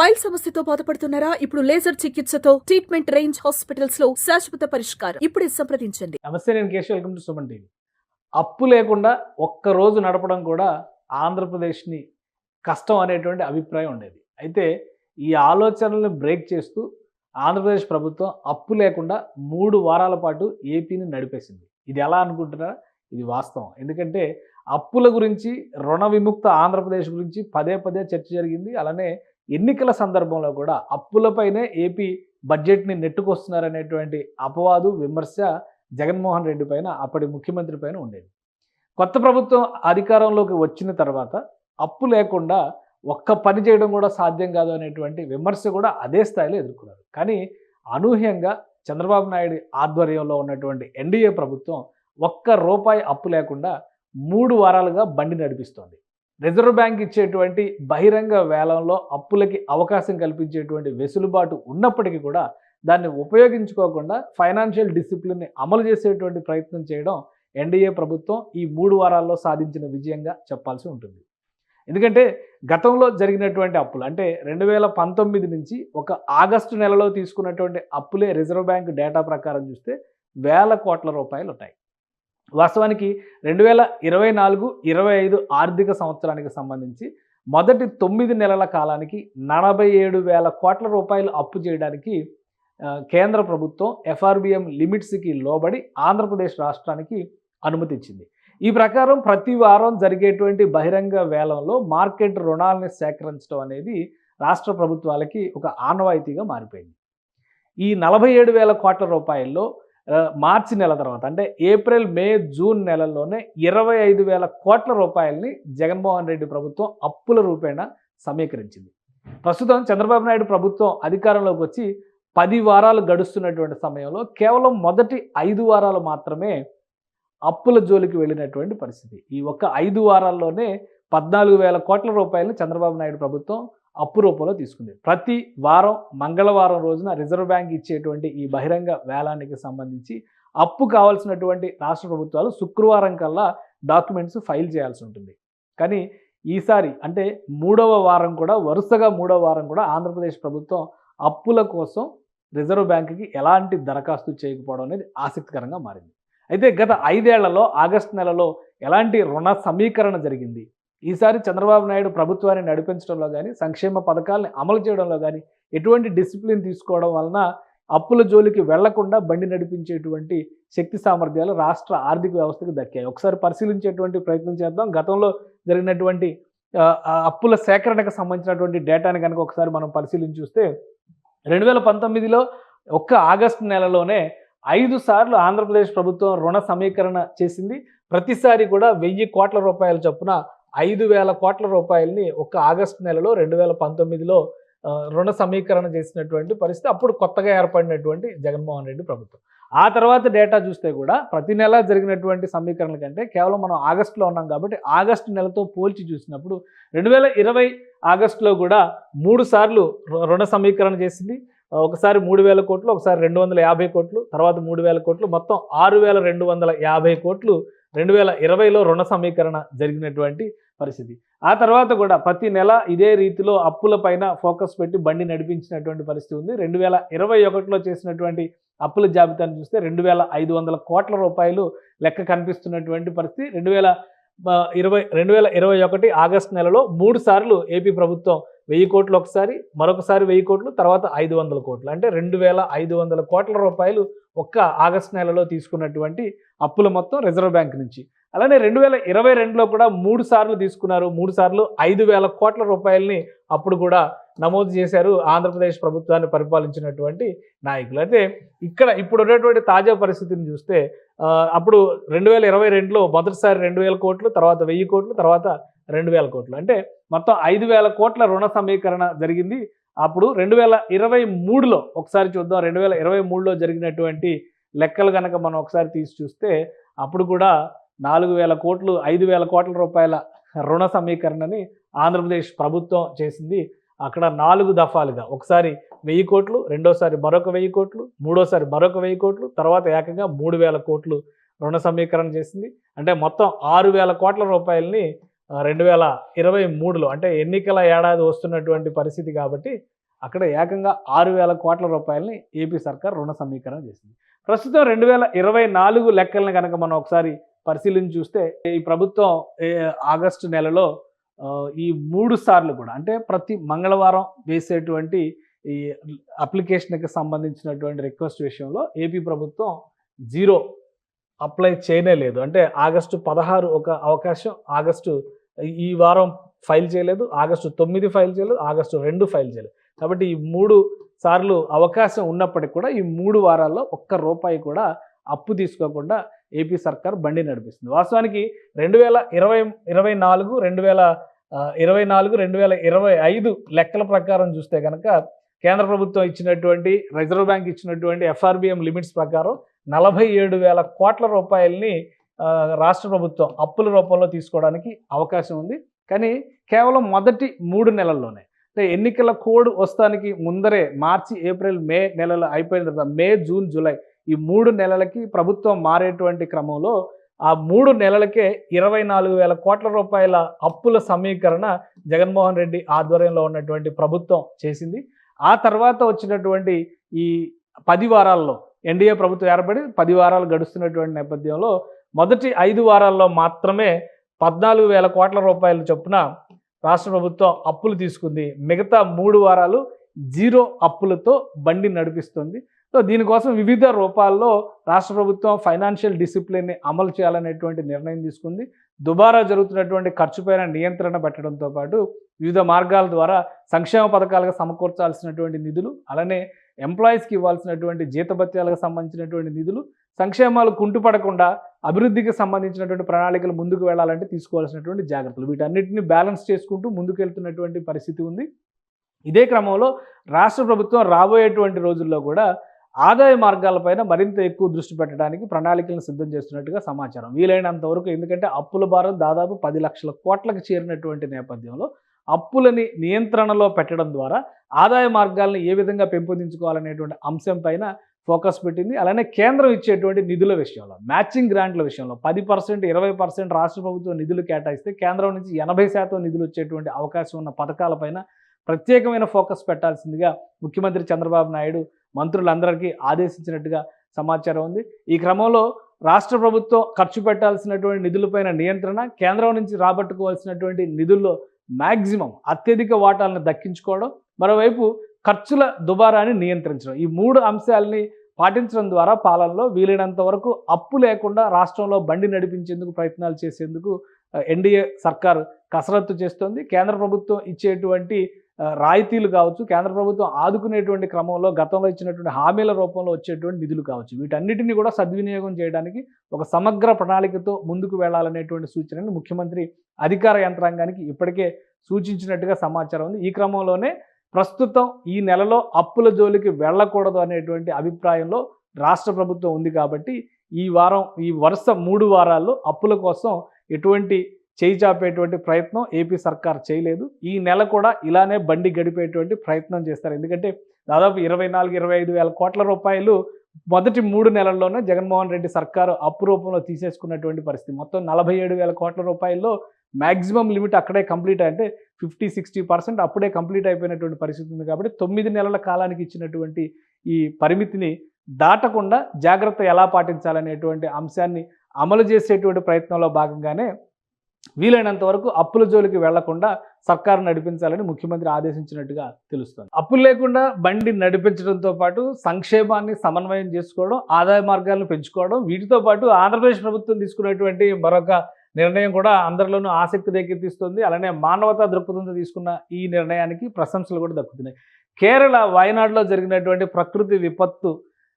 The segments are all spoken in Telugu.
పైల్ సమస్యతో బాధపడుతున్నారా? ఇప్పుడు లేజర్ చికిత్సతో ట్రీట్మెంట్ రేంజ్ హాస్పిటల్స్ లో శాశ్వత పరిష్కారం. ఇప్పుడే సంప్రదించండి. నమస్తే, నేను Keshav. Welcome to Suman TV. అప్పు లేకుండా ఒక్క రోజు నడపడం కూడా ఆంధ్రప్రదేశ్ని కష్టం అనేటువంటి అభిప్రాయం ఉండేది. అయితే ఈ ఆలోచనలను బ్రేక్ చేస్తూ ఆంధ్రప్రదేశ్ ప్రభుత్వం అప్పు లేకుండా 3 వారాల పాటు ఏపీని నడిపేసింది. ఇది ఎలా అనుకుంటున్నారా? ఇది వాస్తవం. ఎందుకంటే అప్పుల గురించి, రుణ విముక్త ఆంధ్రప్రదేశ్ గురించి పదే పదే చర్చ జరిగింది. అలానే ఎన్నికల సందర్భంలో కూడా అప్పులపైనే ఏపీ బడ్జెట్ని నెట్టుకొస్తున్నారనేటువంటి అపవాదు, విమర్శ జగన్మోహన్ రెడ్డి పైన, అప్పటి ముఖ్యమంత్రి పైన ఉండేది. కొత్త ప్రభుత్వం అధికారంలోకి వచ్చిన తర్వాత అప్పు లేకుండా ఒక్క పని చేయడం కూడా సాధ్యం కాదు అనేటువంటి విమర్శ కూడా అదే స్థాయిలో ఎదుర్కొన్నారు. కానీ అనూహ్యంగా చంద్రబాబు నాయుడు ఆధ్వర్యంలో ఉన్నటువంటి ఎన్డీఏ ప్రభుత్వం ఒక్క రూపాయి అప్పు లేకుండా 3 వారాలుగా బండి నడిపిస్తోంది. రిజర్వ్ బ్యాంక్ ఇచ్చేటువంటి బహిరంగ వేలంలో అప్పులకి అవకాశం కల్పించేటువంటి వెసులుబాటు ఉన్నప్పటికీ కూడా దాన్ని ఉపయోగించుకోకుండా ఫైనాన్షియల్ డిసిప్లిన్ని అమలు చేసేటువంటి ప్రయత్నం చేయడం ఎన్డీఏ ప్రభుత్వం ఈ 3 వారాల్లో సాధించిన విజయంగా చెప్పాల్సి ఉంటుంది. ఎందుకంటే గతంలో జరిగినటువంటి అప్పులు, అంటే 2019 నుంచి ఒక ఆగస్టు నెలలో తీసుకున్నటువంటి అప్పులే రిజర్వ్ బ్యాంక్ డేటా ప్రకారం చూస్తే వేల కోట్ల రూపాయలు ఉంటాయి. వాస్తవానికి 2024-25 ఆర్థిక సంవత్సరానికి సంబంధించి మొదటి 9 నెలల కాలానికి 47,000 కోట్ల రూపాయలు అప్పు చేయడానికి కేంద్ర ప్రభుత్వం ఎఫ్ఆర్బిఎం లిమిట్స్కి లోబడి ఆంధ్రప్రదేశ్ రాష్ట్రానికి అనుమతి ఇచ్చింది. ఈ ప్రకారం ప్రతి వారం జరిగేటువంటి బహిరంగ వేలంలో మార్కెట్ రుణాలని సేకరించడం అనేది రాష్ట్ర ప్రభుత్వాలకి ఒక ఆనవాయితీగా మారిపోయింది. ఈ 47,000 కోట్ల రూపాయల్లో మార్చి నెల తర్వాత, అంటే ఏప్రిల్, మే, జూన్ నెలల్లోనే 25,000 కోట్ల రూపాయలని జగన్మోహన్ రెడ్డి ప్రభుత్వం అప్పుల రూపేణా సమీకరించింది. ప్రస్తుతం చంద్రబాబు నాయుడు ప్రభుత్వం అధికారంలోకి వచ్చి 10 వారాలు గడుస్తున్నటువంటి సమయంలో కేవలం మొదటి 5 వారాలు మాత్రమే అప్పుల జోలికి వెళ్ళినటువంటి పరిస్థితి. ఈ ఒక్క 5 వారాల్లోనే 14,000 కోట్ల రూపాయలను చంద్రబాబు నాయుడు ప్రభుత్వం అప్పు రూపంలో తీసుకుంది. ప్రతి వారం మంగళవారం రోజున రిజర్వ్ బ్యాంక్ ఇచ్చేటువంటి ఈ బహిరంగ వేలానికి సంబంధించి అప్పు కావాల్సినటువంటి రాష్ట్ర ప్రభుత్వాలు శుక్రవారం కల్లా డాక్యుమెంట్స్ ఫైల్ చేయాల్సి ఉంటుంది. కానీ ఈసారి, అంటే 3వ వారం కూడా, వరుసగా 3వ వారం కూడా ఆంధ్రప్రదేశ్ ప్రభుత్వం అప్పుల కోసం రిజర్వ్ బ్యాంకుకి ఎలాంటి దరఖాస్తు చేయకపోవడం అనేది ఆసక్తికరంగా మారింది. అయితే గత 5 ఏళ్లలో ఆగస్టు నెలలో ఎలాంటి రుణ సమీకరణ జరిగింది? ఈసారి చంద్రబాబు నాయుడు ప్రభుత్వాన్ని నడిపించడంలో కానీ, సంక్షేమ పథకాలని అమలు చేయడంలో కానీ ఎటువంటి డిసిప్లిన్ తీసుకోవడం వలన అప్పుల జోలికి వెళ్లకుండా బండి నడిపించేటువంటి శక్తి సామర్థ్యాలు రాష్ట్ర ఆర్థిక వ్యవస్థకు దక్కాయి. ఒకసారి పరిశీలించేటువంటి ప్రయత్నం చేద్దాం. గతంలో జరిగినటువంటి అప్పుల సేకరణకు సంబంధించినటువంటి డేటాని కనుక ఒకసారి మనం పరిశీలించి చూస్తే 2019లో ఒక్క ఆగస్టు నెలలోనే 5 సార్లు ఆంధ్రప్రదేశ్ ప్రభుత్వం రుణ సమీకరణ చేసింది. ప్రతిసారి కూడా 1,000 కోట్ల రూపాయల చొప్పున 5,000 కోట్ల రూపాయలని ఒక్క ఆగస్టు నెలలో 2019లో రుణ సమీకరణ చేసినటువంటి పరిస్థితి అప్పుడు కొత్తగా ఏర్పడినటువంటి జగన్మోహన్ రెడ్డి ప్రభుత్వం. ఆ తర్వాత డేటా చూస్తే కూడా ప్రతి నెల జరిగినటువంటి సమీకరణల కంటే కేవలం మనం ఆగస్టులో ఉన్నాం కాబట్టి ఆగస్టు నెలతో పోల్చి చూసినప్పుడు 2020 ఆగస్టులో కూడా 3 సార్లు రుణ సమీకరణ చేసింది. ఒకసారి 3,000 కోట్లు, ఒకసారి 250 కోట్లు, తర్వాత 3,000 కోట్లు, మొత్తం 6,250 కోట్లు 2020లో రుణ సమీకరణ జరిగినటువంటి పరిస్థితి. ఆ తర్వాత కూడా ప్రతి నెల ఇదే రీతిలో అప్పుల పైన ఫోకస్ పెట్టి బండి నడిపించినటువంటి పరిస్థితి ఉంది. 2021లో చేసినటువంటి అప్పుల జాబితాను చూస్తే 2,500 కోట్ల రూపాయలు లెక్క కనిపిస్తున్నటువంటి పరిస్థితి. 2021 ఆగస్టు నెలలో 3 సార్లు ఏపీ ప్రభుత్వం 1,000 కోట్లు ఒకసారి, మరొకసారి 1,000 కోట్లు, తర్వాత 500 కోట్లు, అంటే 2,500 కోట్ల రూపాయలు ఒక్క ఆగస్టు నెలలో తీసుకున్నటువంటి అప్పుల మొత్తం రిజర్వ్ బ్యాంక్ నుంచి. అలానే 2022లో కూడా 3 సార్లు తీసుకున్నారు. 3 సార్లు 5,000 కోట్ల రూపాయలని అప్పుడు కూడా నమోదు చేశారు ఆంధ్రప్రదేశ్ ప్రభుత్వాన్ని పరిపాలించినటువంటి నాయకులు. అయితే ఇక్కడ ఇప్పుడు ఉన్నటువంటి తాజా పరిస్థితిని చూస్తే అప్పుడు 2022లో మొదటిసారి 2,000 కోట్లు, తర్వాత 1,000 కోట్లు, తర్వాత 2,000 కోట్లు, అంటే మొత్తం 5,000 కోట్ల రుణ సమీకరణ జరిగింది. అప్పుడు 2023లో ఒకసారి చూద్దాం. 2023లో జరిగినటువంటి లెక్కలు కనుక మనం ఒకసారి తీసి చూస్తే అప్పుడు కూడా 4,000 కోట్లు, 5,000 కోట్ల రూపాయల రుణ సమీకరణని ఆంధ్రప్రదేశ్ ప్రభుత్వం చేసింది. అక్కడ 4 దఫాలుగా, ఒకసారి 1,000 కోట్లు, రెండోసారి మరొక 1,000 కోట్లు, మూడోసారి మరొక 1,000 కోట్లు, తర్వాత ఏకంగా 3,000 కోట్లు రుణ సమీకరణ చేసింది. అంటే మొత్తం 6,000 కోట్ల రూపాయలని 2023లో అంటే ఎన్నికల ఏడాది వస్తున్నటువంటి పరిస్థితి కాబట్టి అక్కడ ఏకంగా 6,000 కోట్ల రూపాయలని ఏపీ సర్కార్ రుణ సమీకరణ చేసింది. ప్రస్తుతం 2024 లెక్కలను కనుక మనం ఒకసారి పరిశీలించి చూస్తే ఈ ప్రభుత్వం ఆగస్టు నెలలో ఈ 3 సార్లు కూడా అంటే ప్రతి మంగళవారం వేసేటువంటి ఈ అప్లికేషన్కి సంబంధించినటువంటి రిక్వెస్ట్ విషయంలో ఏపీ ప్రభుత్వం 0 అప్లై చేయనే లేదు. అంటే ఆగస్టు 16 ఒక అవకాశం, ఆగస్టు ఈ వారం ఫైల్ చేయలేదు, ఆగస్టు 9 ఫైల్ చేయలేదు, ఆగస్టు 2 ఫైల్ చేయలేదు. కాబట్టి ఈ 3 సార్లు అవకాశం ఉన్నప్పటికీ కూడా ఈ 3 వారాల్లో ఒక్క రూపాయి కూడా అప్పు తీసుకోకుండా ఏపీ సర్కార్ బండి నడిపిస్తుంది. వాస్తవానికి 2024, 2025 లెక్కల ప్రకారం చూస్తే కనుక కేంద్ర ప్రభుత్వం ఇచ్చినటువంటి రిజర్వ్ బ్యాంక్ ఇచ్చినటువంటి ఎఫ్ఆర్బిఎం లిమిట్స్ ప్రకారం 47,000 కోట్ల రూపాయలని రాష్ట్ర ప్రభుత్వం అప్పుల రూపంలో తీసుకోవడానికి అవకాశం ఉంది. కానీ కేవలం మొదటి 3 నెలల్లోనే అంటే ఎన్నికల కోడ్ వస్తానికి ముందరే మార్చి, ఏప్రిల్, మే నెలలు అయిపోయిన తర్వాత మే, జూన్, జూలై ఈ 3 నెలలకి ప్రభుత్వం మారేటువంటి క్రమంలో ఆ 3 నెలలకే 24,000 కోట్ల రూపాయల అప్పుల సమీకరణ జగన్మోహన్ రెడ్డి ఆధ్వర్యంలో ఉన్నటువంటి ప్రభుత్వం చేసింది. ఆ తర్వాత వచ్చినటువంటి ఈ 10 వారాల్లో ఎన్డీఏ ప్రభుత్వం ఏర్పడి 10 వారాలు గడుస్తున్నటువంటి నేపథ్యంలో మొదటి 5 వారాల్లో మాత్రమే 14,000 కోట్ల రూపాయల చొప్పున రాష్ట్ర ప్రభుత్వం అప్పులు తీసుకుంది. మిగతా 3 వారాలు 0 అప్పులతో బండి నడిపిస్తుంది. సో దీనికోసం వివిధ రూపాల్లో రాష్ట్ర ప్రభుత్వం ఫైనాన్షియల్ డిసిప్లిన్ని అమలు చేయాలనేటువంటి నిర్ణయం తీసుకుంది. దుబారా జరుగుతున్నటువంటి ఖర్చుపైన నియంత్రణ పెట్టడంతో పాటు వివిధ మార్గాల ద్వారా సంక్షేమ పథకాలకు సమకూర్చాల్సినటువంటి నిధులు, అలానే ఎంప్లాయీస్కి ఇవ్వాల్సినటువంటి జీతభత్యాలకు సంబంధించినటువంటి నిధులు, సంక్షేమాలు కుంటుపడకుండా అభివృద్ధికి సంబంధించినటువంటి ప్రణాళికలు ముందుకు వెళ్ళాలంటే తీసుకోవాల్సినటువంటి జాగ్రత్తలు, వీటన్నిటిని బ్యాలెన్స్ చేసుకుంటూ ముందుకెళ్తున్నటువంటి పరిస్థితి ఉంది. ఇదే క్రమంలో రాష్ట్ర ప్రభుత్వం రాబోయేటువంటి రోజుల్లో కూడా ఆదాయ మార్గాలపైన మరింత ఎక్కువ దృష్టి పెట్టడానికి ప్రణాళికలను సిద్ధం చేస్తున్నట్టుగా సమాచారం. వీలైనంత వరకు, ఎందుకంటే అప్పుల భారం దాదాపు 10 లక్షల కోట్లకు చేరినటువంటి నేపథ్యంలో అప్పులని నియంత్రణలో పెట్టడం ద్వారా ఆదాయ మార్గాలను ఏ విధంగా పెంపొందించుకోవాలనేటువంటి అంశం పైన ఫోకస్ పెట్టింది. అలానే కేంద్రం ఇచ్చేటువంటి నిధుల విషయంలో, మ్యాచింగ్ గ్రాంట్ల విషయంలో 10%, 20% రాష్ట్ర ప్రభుత్వం నిధులు కేటాయిస్తే కేంద్రం నుంచి 80% నిధులు వచ్చేటువంటి అవకాశం ఉన్న పథకాలపైన ప్రత్యేకమైన ఫోకస్ పెట్టాల్సిందిగా ముఖ్యమంత్రి చంద్రబాబు నాయుడు మంత్రులందరికీ ఆదేశించినట్టుగా సమాచారం ఉంది. ఈ క్రమంలో రాష్ట్ర ప్రభుత్వం ఖర్చు పెట్టాల్సినటువంటి నిధులపైన నియంత్రణ, కేంద్రం నుంచి రాబట్టుకోవాల్సినటువంటి నిధుల్లో మ్యాక్సిమం అత్యధిక వాటాలను దక్కించుకోవడం, మరోవైపు ఖర్చుల దుబారాన్ని నియంత్రించడం, ఈ 3 అంశాలని పాటించడం ద్వారా పాలనలో వీలైనంత వరకు అప్పు లేకుండా రాష్ట్రంలో బండి నడిపించేందుకు ప్రయత్నాలు చేసేందుకు ఎన్డీఏ సర్కారు కసరత్తు చేస్తోంది. కేంద్ర ప్రభుత్వం ఇచ్చేటువంటి రాయితీలు కావచ్చు, కేంద్ర ప్రభుత్వం ఆదుకునేటువంటి క్రమంలో గతంలో ఇచ్చినటువంటి హామీల రూపంలో వచ్చేటువంటి నిధులు కావచ్చు, వీటన్నిటిని కూడా సద్వినియోగం చేయడానికి ఒక సమగ్ర ప్రణాళికతో ముందుకు వెళ్లాలనేటువంటి సూచనను ముఖ్యమంత్రి అధికార యంత్రాంగానికి ఇప్పటికే సూచించినట్టుగా సమాచారం ఉంది. ఈ క్రమంలోనే ప్రస్తుతం ఈ నెలలో అప్పుల జోలికి వెళ్ళకూడదు అనేటువంటి అభిప్రాయంలో రాష్ట్ర ప్రభుత్వం ఉంది. కాబట్టి ఈ వరుస 3 వారాల్లో అప్పుల కోసం ఎటువంటి చేయి చాపేటువంటి ప్రయత్నం ఏపీ సర్కార్ చేయలేదు. ఈ నెల కూడా ఇలానే బండి గడిపేటువంటి ప్రయత్నం చేస్తారు. ఎందుకంటే దాదాపు 24-25 వేల కోట్ల రూపాయలు మొదటి 3 నెలల్లోనే జగన్మోహన్ రెడ్డి సర్కారు అప్పు రూపంలో తీసేసుకున్నటువంటి పరిస్థితి. మొత్తం 47,000 కోట్ల రూపాయల్లో మ్యాక్సిమం లిమిట్ అక్కడే కంప్లీట్ అంటే 50-60% అప్పుడే కంప్లీట్ అయిపోయినటువంటి పరిస్థితి ఉంది. కాబట్టి 9 నెలల కాలానికి ఇచ్చినటువంటి ఈ పరిమితిని దాటకుండా జాగ్రత్త ఎలా పాటించాలనేటువంటి అంశాన్ని అమలు చేసేటువంటి ప్రయత్నంలో భాగంగానే వీలైనంత వరకు అప్పుల జోలికి వెళ్లకుండా సర్కారు నడిపించాలని ముఖ్యమంత్రి ఆదేశించినట్టుగా తెలుస్తుంది. అప్పులు లేకుండా బండి నడిపించడంతో పాటు సంక్షేమాన్ని సమన్వయం చేసుకోవడం, ఆదాయ మార్గాలను పెంచుకోవడం, వీటితో పాటు ఆంధ్రప్రదేశ్ ప్రభుత్వం తీసుకున్నటువంటి మరొక నిర్ణయం కూడా అందరిలోనూ ఆసక్తి రేకెత్తిస్తుంది. అలానే మానవతా దృక్పథంతో తీసుకున్న ఈ నిర్ణయానికి ప్రశంసలు కూడా దక్కుతున్నాయి. కేరళ వయనాడులో జరిగినటువంటి ప్రకృతి విపత్తు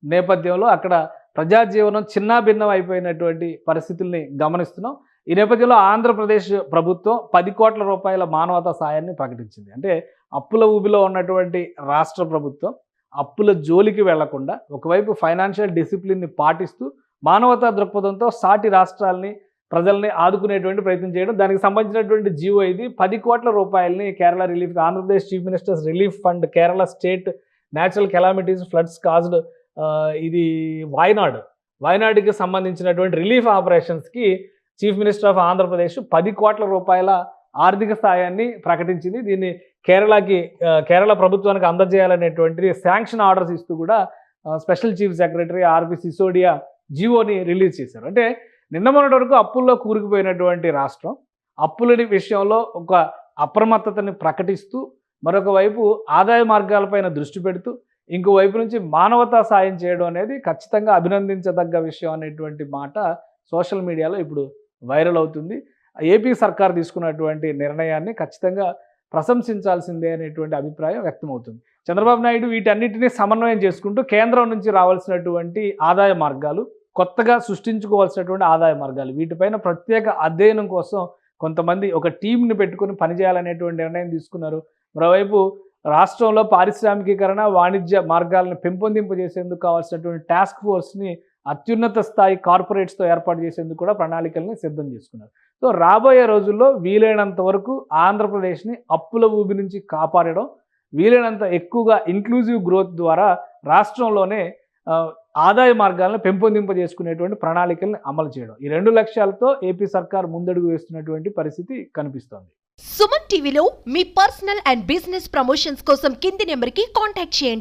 నేపథ్యంలో అక్కడ ప్రజాజీవనం చిన్నాభిన్నం అయిపోయినటువంటి పరిస్థితుల్ని గమనిస్తున్నాం. ఈ నేపథ్యంలో ఆంధ్రప్రదేశ్ ప్రభుత్వం 10 కోట్ల రూపాయల మానవతా సాయాన్ని ప్రకటించింది. అంటే అప్పుల ఊబిలో ఉన్నటువంటి రాష్ట్ర ప్రభుత్వం అప్పుల జోలికి వెళ్లకుండా ఒకవైపు ఫైనాన్షియల్ డిసిప్లిన్ని పాటిస్తూ మానవతా దృక్పథంతో సాటి రాష్ట్రాలని, ప్రజల్ని ఆదుకునేటువంటి ప్రయత్నం చేయడం, దానికి సంబంధించినటువంటి జీవో ఇది 10 కోట్ల రూపాయలని Kerala relief, Andhra Pradesh chief ministers relief fund, Kerala state natural calamities floods caused ఇది వాయనాడుకి సంబంధించినటువంటి రిలీఫ్ ఆపరేషన్స్కి చీఫ్ మినిస్టర్ ఆఫ్ ఆంధ్రప్రదేశ్ 10 కోట్ల రూపాయల ఆర్థిక సాయాన్ని ప్రకటించింది. దీన్ని కేరళ ప్రభుత్వానికి అందజేయాలనేటువంటిది శాంక్షన్ ఆర్డర్స్ ఇస్తూ కూడా స్పెషల్ చీఫ్ సెక్రటరీ ఆర్పి సిసోడియా జీవోని రిలీజ్ చేశారు. అంటే నిన్న మొన్నటి వరకు అప్పుల్లో కూరుకుపోయినటువంటి రాష్ట్రం అప్పులని విషయంలో ఒక అప్రమత్తతని ప్రకటిస్తూ మరొక వైపు ఆదాయ మార్గాలపైన దృష్టి పెడుతూ ఇంకోవైపు నుంచి మానవతా సాయం చేయడం అనేది ఖచ్చితంగా అభినందించదగ్గ విషయం అనేటువంటి మాట సోషల్ మీడియాలో ఇప్పుడు వైరల్ అవుతుంది. ఏపీ సర్కార్ తీసుకున్నటువంటి నిర్ణయాన్ని ఖచ్చితంగా ప్రశంసించాల్సిందే అనేటువంటి అభిప్రాయం వ్యక్తమవుతుంది. చంద్రబాబు నాయుడు వీటన్నిటినీ సమన్వయం చేసుకుంటూ కేంద్రం నుంచి రావాల్సినటువంటి ఆదాయ మార్గాలు, కొత్తగా సృష్టించుకోవాల్సినటువంటి ఆదాయ మార్గాలు, వీటిపైన ప్రత్యేక అధ్యయనం కోసం కొంతమంది ఒక టీంని పెట్టుకుని పనిచేయాలనేటువంటి నిర్ణయం తీసుకున్నారు. మరోవైపు రాష్ట్రంలో పారిశ్రామికీకరణ, వాణిజ్య మార్గాలను పెంపొందింపజేసేందుకు కావాల్సినటువంటి టాస్క్ ఫోర్స్ని అత్యున్నత స్థాయి కార్పొరేట్స్తో ఏర్పాటు చేసేందుకు కూడా ప్రణాళికల్ని సిద్ధం చేసుకున్నారు. సో రాబోయే రోజుల్లో వీలైనంత వరకు ఆంధ్రప్రదేశ్ని అప్పుల ఊబి నుంచి కాపాడడం, వీలైనంత ఎక్కువగా ఇంక్లూజివ్ గ్రోత్ ద్వారా రాష్ట్రంలోనే ఆదాయ మార్గాలను పెంపొందింపజేసుకునేటువంటి ప్రణాళికల్ని అమలు చేయడం, ఈ 2 లక్ష్యాలతో ఏపీ సర్కార్ ముందడుగు వేస్తున్నటువంటి పరిస్థితి కనిపిస్తోంది. సుమన్ టీవీలో మీ పర్సనల్ అండ్ బిజినెస్ ప్రమోషన్స్ కోసం కింది నెంబర్కి కాంటాక్ట్ చేయండి.